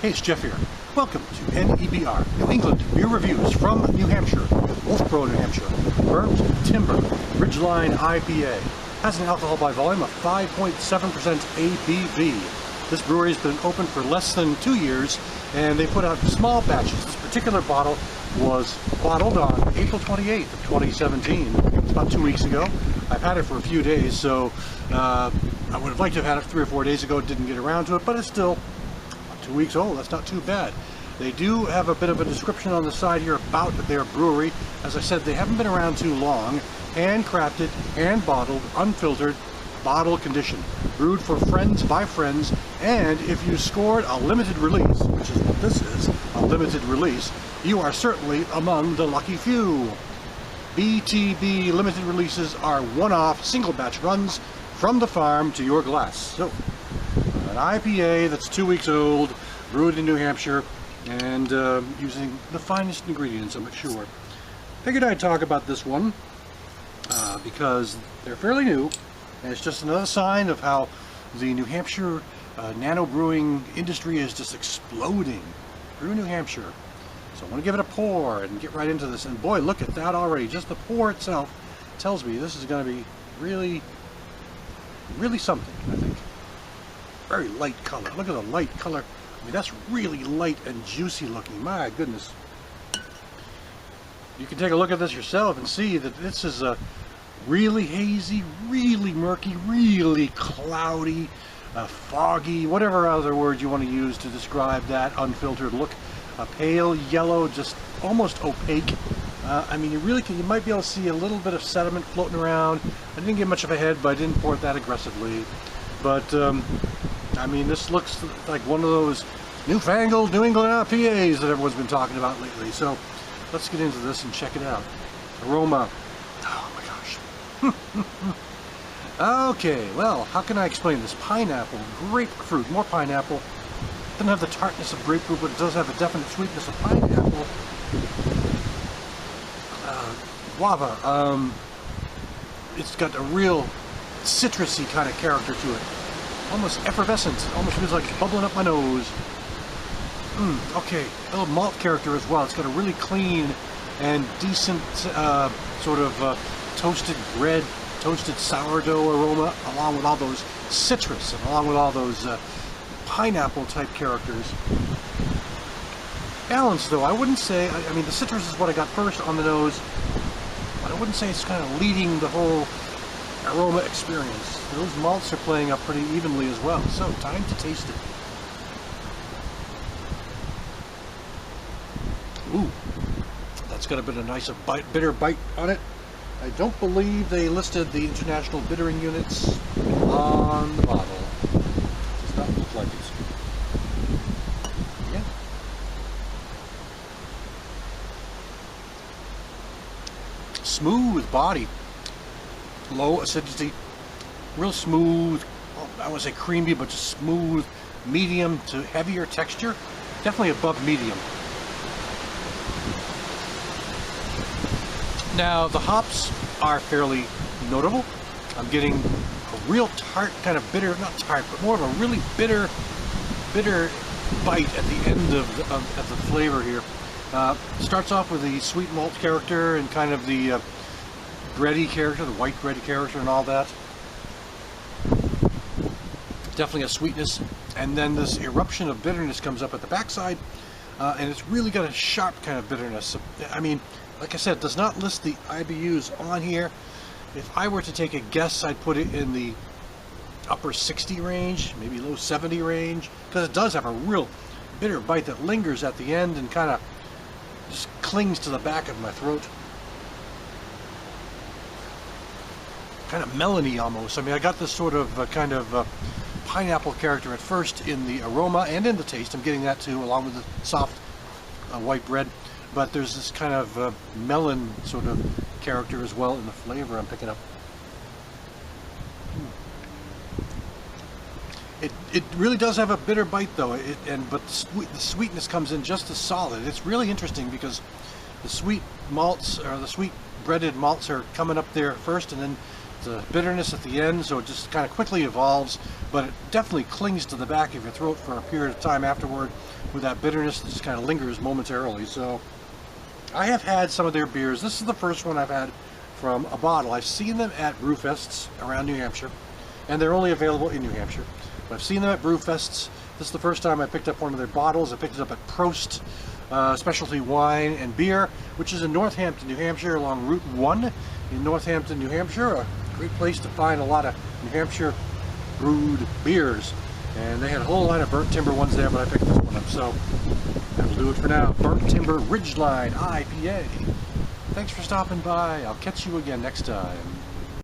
Hey, it's Jeff here. Welcome to NEBR, New England Beer Reviews from New Hampshire, Wolfboro, New Hampshire. Burnt Timber Ridgeline IPA has an alcohol by volume of 5.7% ABV. This brewery has been open for less than 2 years, and they put out small batches. This particular bottle was bottled on April 28th of 2017. It's about 2 weeks ago. I've had it for a few days, so I would have liked to have had it 3 or 4 days ago. Didn't get around to it, but it's still 2 weeks old. That's not too bad. They do have a bit of a description on the side here about their brewery. As I said, they haven't been around too long. Handcrafted, hand bottled, unfiltered, bottle condition, brewed for friends by friends, and if you scored a limited release, which is what this is, a limited release, you are certainly among the lucky few. BTB limited releases are one-off single batch runs from the farm to your glass. So an IPA that's 2 weeks old, brewed in New Hampshire, and using the finest ingredients, I'm sure. Figured I'd talk about this one because they're fairly new, and it's just another sign of how the New Hampshire nano brewing industry is just exploding through New Hampshire. So I want to give it a pour and get right into this. And boy, look at that already. Just the pour itself tells me this is going to be really, really something, I think. Very light color. Look at the light color. I mean, that's really light and juicy looking. My goodness. You can take a look at this yourself and see that this is a really hazy, really murky, really cloudy, foggy, whatever other word you want to use to describe that unfiltered look. A pale yellow, just almost opaque. I mean, you might be able to see a little bit of sediment floating around. I didn't get much of a head, but I didn't pour it that aggressively. But I mean, this looks like one of those newfangled New England IPAs that everyone's been talking about lately. So let's get into this and check it out. Aroma. Oh my gosh. Okay, well, how can I explain this? Pineapple, grapefruit, more pineapple. Doesn't have the tartness of grapefruit, but it does have a definite sweetness of pineapple. Guava. It's got a real citrusy kind of character to it. Almost effervescent. Almost feels like it's bubbling up my nose. Okay, a little malt character as well. It's got a really clean and decent sort of toasted bread, toasted sourdough aroma, along with all those citrus and along with all those pineapple type characters. Balance though, I wouldn't say, I mean the citrus is what I got first on the nose, but I wouldn't say it's kind of leading the whole aroma experience. Those malts are playing up pretty evenly as well, so time to taste it. Ooh, that's got a bit of nice bitter bite on it. I don't believe they listed the international bittering units on the bottle. Does not look like it. Yeah. Smooth body. Low acidity, real smooth, I wouldn't say creamy, but just smooth, medium to heavier texture. Definitely above medium. Now, the hops are fairly notable. I'm getting a real tart, kind of bitter, not tart, but more of a really bitter bite at the end of the flavor here. Starts off with the sweet malt character and kind of the bready character, the white bready character and all that. Definitely a sweetness, and then this eruption of bitterness comes up at the backside, and it's really got a sharp kind of bitterness. I mean, like I said, it does not list the IBUs on here. If I were to take a guess, I'd put it in the upper 60 range, maybe low 70 range, because it does have a real bitter bite that lingers at the end and kind of just clings to the back of my throat. Kind of melony almost. I mean, I got this sort of kind of pineapple character at first in the aroma and in the taste. I'm getting that too, along with the soft white bread. But there's this kind of melon sort of character as well in the flavor I'm picking up. It really does have a bitter bite though, but the sweetness comes in just as solid. It's really interesting because the sweet malts, or the sweet breaded malts, are coming up there first, and then the bitterness at the end, so it just kind of quickly evolves, but it definitely clings to the back of your throat for a period of time afterward. with that bitterness that just kind of lingers momentarily. So I have had some of their beers. This is the first one I've had from a bottle. I've seen them at brew fests around New Hampshire, and they're only available in New Hampshire. But I've seen them at brew fests. This is the first time I picked up one of their bottles. I picked it up at Prost Specialty Wine and Beer, which is in Northampton, New Hampshire, along Route 1 in Northampton, New Hampshire. A great place to find a lot of New Hampshire brewed beers. And they had a whole line of Burnt Timber ones there, but I picked this one up. So that'll do it for now. Burnt Timber Ridgeline IPA. Thanks for stopping by. I'll catch you again next time.